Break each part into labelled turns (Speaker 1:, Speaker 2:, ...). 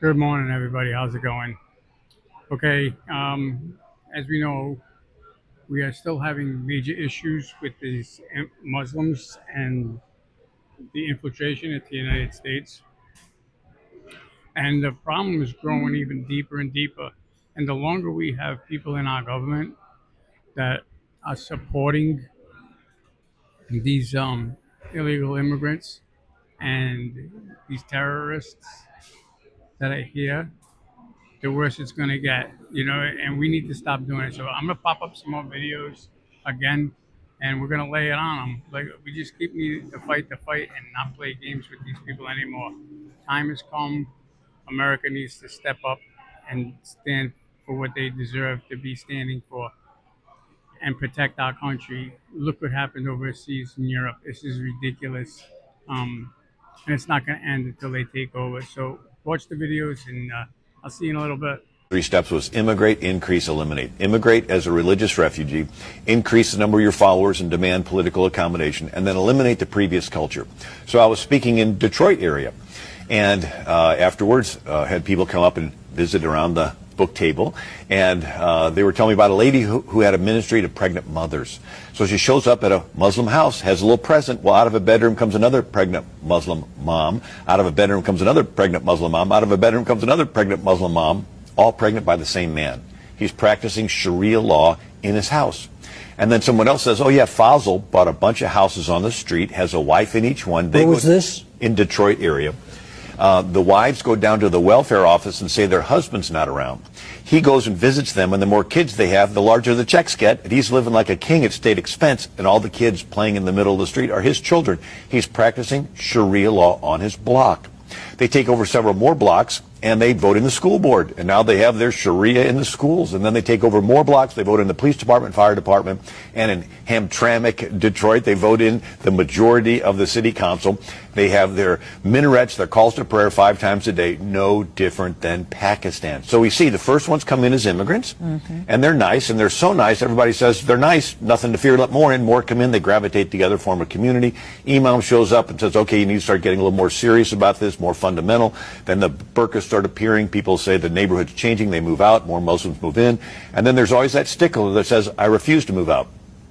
Speaker 1: Good morning, everybody. How's it going? Okay, as we know, we are still having major issues with these Muslims and the infiltration into the United States. And the problem is growing even deeper and deeper. And the longer we have people in our government that are supporting these illegal immigrants and these terrorists that are here, the worse it's going to get, and we need to stop doing it. So I'm going to pop up some more videos again, and we're going to lay it on them. Like, we just keep needing to fight the fight and not play games with these people anymore. Time has come. America needs to step up and stand for what they deserve to be standing for and protect our country. Look what happened overseas in Europe. This is ridiculous. And it's not going to end until they take over. So watch the videos, and I'll see you in a little bit.
Speaker 2: 3 steps was immigrate, increase, eliminate. Immigrate as a religious refugee, increase the number of your followers and demand political accommodation, and then eliminate the previous culture. So I was speaking in Detroit area, and afterwards had people come up and visit around the book table, and they were telling me about a lady who had a ministry to pregnant mothers. So she shows up at a Muslim house, has a little present. Well, out of a bedroom comes another pregnant Muslim mom. Out of a bedroom comes another pregnant Muslim mom. Out of a bedroom comes another pregnant Muslim mom, all pregnant by the same man. He's practicing Sharia law in his house. And then someone else says, oh yeah, Fazil bought a bunch of houses on the street, has a wife in each one.
Speaker 3: Where was this?
Speaker 2: In Detroit area. The wives go down to the welfare office and say their husband's not around. He goes and visits them, and the more kids they have, the larger the checks get. And he's living like a king at state expense, and all the kids playing in the middle of the street are his children. He's practicing Sharia law on his block. They take over several more blocks, and they vote in the school board. And now they have their Sharia in the schools. And then they take over more blocks. They vote in the police department, fire department. And in Hamtramck, Detroit, they vote in the majority of the city council. They have their minarets, their calls to prayer 5 times a day, no different than Pakistan. So we see the first ones come in as immigrants, and they're nice, and they're so nice, everybody says they're nice, nothing to fear, let more in, more come in, they gravitate together, form a community. Imam shows up and says, okay, you need to start getting a little more serious about this, more fundamental. Then the burqas start appearing, people say the neighborhood's changing, they move out, more Muslims move in, and then there's always that stickler that says, I refuse to move out.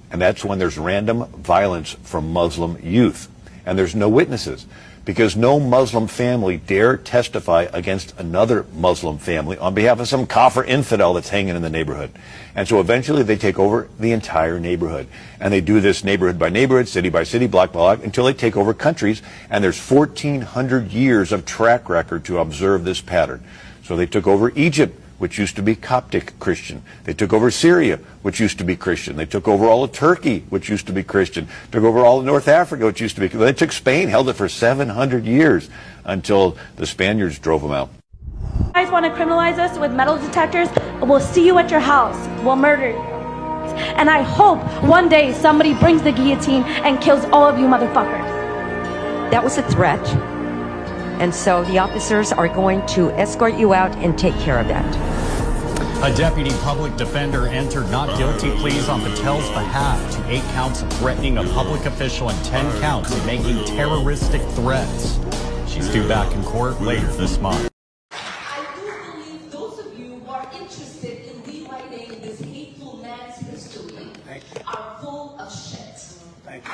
Speaker 2: And that's when there's random violence from Muslim youth. And there's no witnesses, because no Muslim family dare testify against another Muslim family on behalf of some kafir infidel that's hanging in the neighborhood. And so eventually they take over the entire neighborhood. And they do this neighborhood by neighborhood, city by city, block by block, until they take over countries. And there's 1,400 years of track record to observe this pattern. So they took over Egypt, which used to be Coptic Christian. They took over Syria, which used to be Christian. They took over all of Turkey, which used to be Christian. Took over all of North Africa, which used to be. They took Spain, held it for 700 years until the Spaniards drove them out.
Speaker 4: You guys want to criminalize us with metal detectors? We'll see you at your house. We'll murder you. And I hope one day somebody brings the guillotine and kills all of you motherfuckers.
Speaker 5: That was a threat. And so the officers are going to escort you out and take care of that.
Speaker 6: A deputy public defender entered not guilty pleas on Patel's behalf to 8 counts of threatening a public official and 10 counts of making terroristic threats. She's due back in court later this month.
Speaker 7: I do believe those of you who are interested in rewriting this hateful man's history are full of shit.
Speaker 1: Thank you.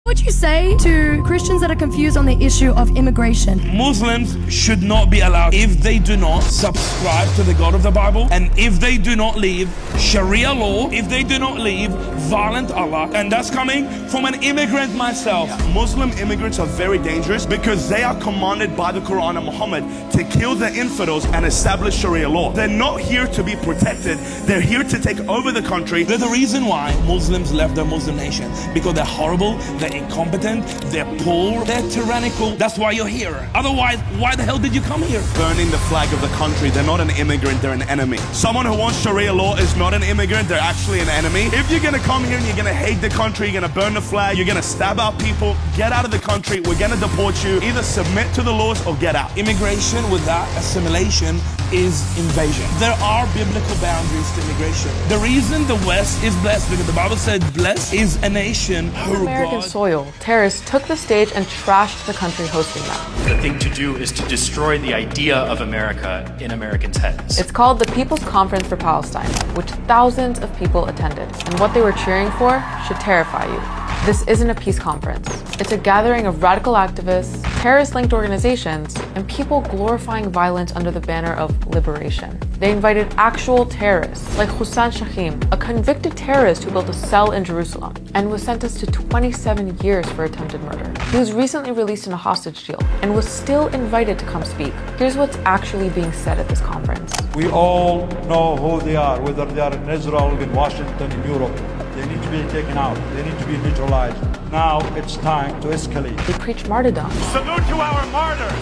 Speaker 8: What would you say to Christians that are confused on the issue of immigration?
Speaker 9: Muslims should not be allowed if they do not subscribe to the God of the Bible, and if they do not leave Sharia law, if they do not leave violent Allah. And that's coming from an immigrant myself. Muslim immigrants are very dangerous because they are commanded by the Quran and Muhammad to kill the infidels and establish Sharia law. They're not here to be protected. They're here to take over the country. They're the reason why Muslims left their Muslim nation, because they're horrible, they're incompetent, they're poor, they're tyrannical. That's why you're here. Otherwise, why the hell did you come here? Burning the flag of the country. They're not an immigrant, they're an enemy. Someone who wants Sharia law is not an immigrant, they're actually an enemy. If you're gonna come here and you're gonna hate the country, you're gonna burn the flag, you're gonna stab out people, get out of the country, we're gonna deport you. Either submit to the laws or get out. Immigration without assimilation is invasion. There are biblical boundaries to immigration. The reason the West is blessed, because the Bible said blessed is a nation
Speaker 3: On
Speaker 9: who
Speaker 3: American
Speaker 9: God...
Speaker 3: soil, terrorists took the stage and trashed the country hosting them.
Speaker 10: The thing to do is to destroy the idea of America in Americans' heads.
Speaker 3: It's called the People's Conference for Palestine, which thousands of people attended. And what they were cheering for should terrify you. This isn't a peace conference. It's a gathering of radical activists, terrorist-linked organizations, and people glorifying violence under the banner of liberation. They invited actual terrorists, like Hussein Shahim, a convicted terrorist who built a cell in Jerusalem and was sentenced to 27 years for attempted murder. He was recently released in a hostage deal and was still invited to come speak. Here's what's actually being said at this conference.
Speaker 11: We all know who they are, whether they are in Israel, in Washington, in Europe. They need to be taken out. They need to be neutralized. Now it's time to escalate.
Speaker 3: They preach martyrdom.
Speaker 12: Salute to our martyrs,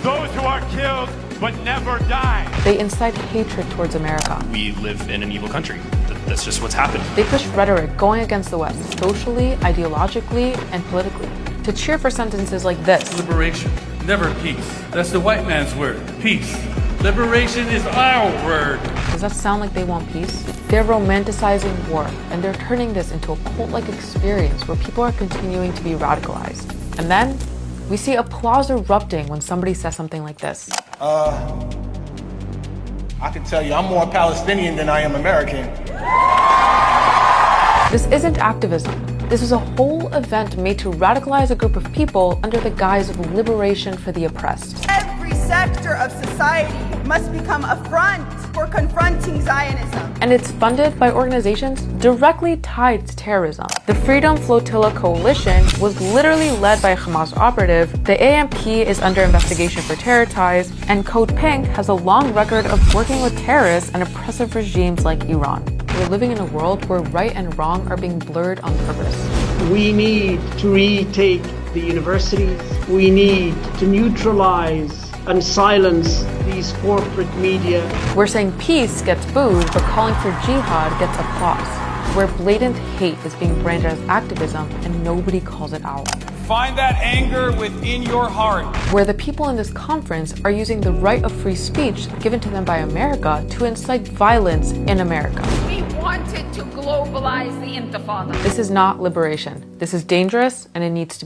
Speaker 12: those who are killed but never die.
Speaker 3: They incite hatred towards America.
Speaker 10: We live in an evil country. That's just what's happening.
Speaker 3: They push rhetoric going against the West, socially, ideologically, and politically, to cheer for sentences like this.
Speaker 13: Liberation, never peace. That's the white man's word, peace. Liberation is our word.
Speaker 3: Does that sound like they want peace? They're romanticizing war, and they're turning this into a cult-like experience where people are continuing to be radicalized. And then, we see applause erupting when somebody says something like this.
Speaker 12: I can tell you, I'm more Palestinian than I am American.
Speaker 3: This isn't activism. This is a whole event made to radicalize a group of people under the guise of liberation for the oppressed.
Speaker 14: Every sector of society must become a front for confronting Zionism.
Speaker 3: And it's funded by organizations directly tied to terrorism. The Freedom Flotilla Coalition was literally led by a Hamas operative, the AMP is under investigation for terror ties, and Code Pink has a long record of working with terrorists and oppressive regimes like Iran. We're living in a world where right and wrong are being blurred on purpose.
Speaker 15: We need to retake the universities. We need to neutralize and silence these corporate media.
Speaker 3: Where saying peace gets booed, but calling for jihad gets applause. Where blatant hate is being branded as activism and nobody calls it out.
Speaker 12: Find that anger within your heart.
Speaker 3: Where the people in this conference are using the right of free speech given to them by America to incite violence in America.
Speaker 16: We wanted to globalize the Intifada.
Speaker 3: This is not liberation. This is dangerous and it needs to be